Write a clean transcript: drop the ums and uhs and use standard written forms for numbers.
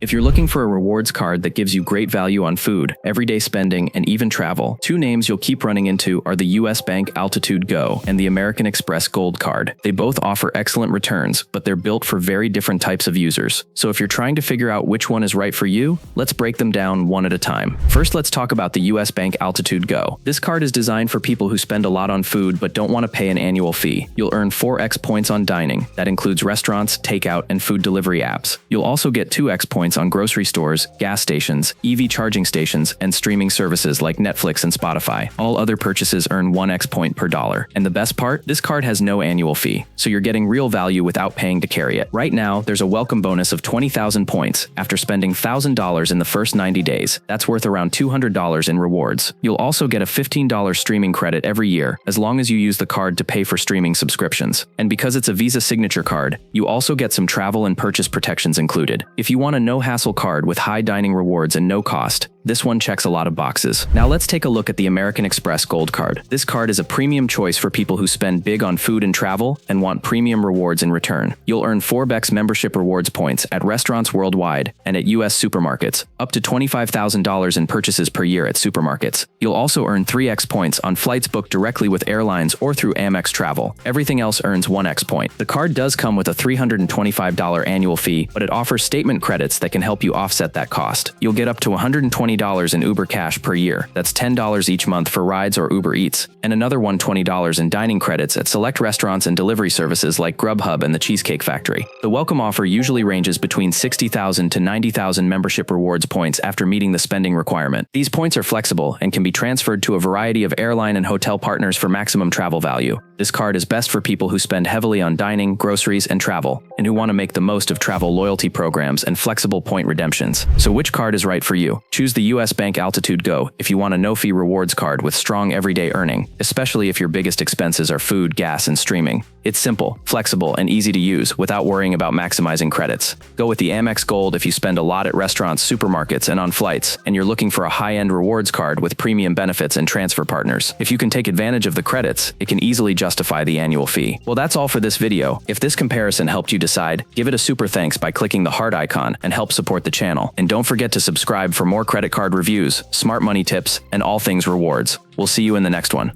If you're looking for a rewards card that gives you great value on food, everyday spending, and even travel, two names you'll keep running into are the US Bank Altitude Go and the American Express Gold Card. They both offer excellent returns, but they're built for very different types of users. So if you're trying to figure out which one is right for you, let's break them down one at a time. First, let's talk about the US Bank Altitude Go. This card is designed for people who spend a lot on food but don't want to pay an annual fee. You'll earn 4x points on dining. That includes restaurants, takeout, and food delivery apps. You'll also get 2x points on grocery stores, gas stations, EV charging stations, and streaming services like Netflix and Spotify. All other purchases earn 1x point per dollar. And the best part? This card has no annual fee, so you're getting real value without paying to carry it. Right now, there's a welcome bonus of 20,000 points after spending $1,000 in the first 90 days. That's worth around $200 in rewards. You'll also get a $15 streaming credit every year, as long as you use the card to pay for streaming subscriptions. And because it's a Visa signature card, you also get some travel and purchase protections included. If you want a no-hassle card with high dining rewards and no cost, this one checks a lot of boxes. Now let's take a look at the American Express Gold Card. This card is a premium choice for people who spend big on food and travel and want premium rewards in return. You'll earn 4x membership rewards points at restaurants worldwide and at US supermarkets, up to $25,000 in purchases per year at supermarkets. You'll also earn 3x points on flights booked directly with airlines or through AMEX travel. Everything else earns 1x point. The card does come with a $325 annual fee, but it offers statement credits that can help you offset that cost. You'll get up to $120 in Uber Cash per year. That's $10 each month for rides or Uber Eats, and another $120 in dining credits at select restaurants and delivery services like Grubhub and the Cheesecake Factory. The welcome offer usually ranges between 60,000 to 90,000 membership rewards points after meeting the spending requirement. These points are flexible and can be transferred to a variety of airline and hotel partners for maximum travel value. This card is best for people who spend heavily on dining, groceries, and travel, and who want to make the most of travel loyalty programs and flexible point redemptions. So which card is right for you? Choose the US Bank Altitude Go if you want a no-fee rewards card with strong everyday earning, especially if your biggest expenses are food, gas, and streaming. It's simple, flexible, and easy to use without worrying about maximizing credits. Go with the Amex Gold if you spend a lot at restaurants, supermarkets, and on flights, and you're looking for a high-end rewards card with premium benefits and transfer partners. If you can take advantage of the credits, it can easily justify the annual fee. Well, that's all for this video. If this comparison helped you decide, give it a super thanks by clicking the heart icon and help support the channel. And don't forget to subscribe for more credit card reviews, smart money tips, and all things rewards. We'll see you in the next one.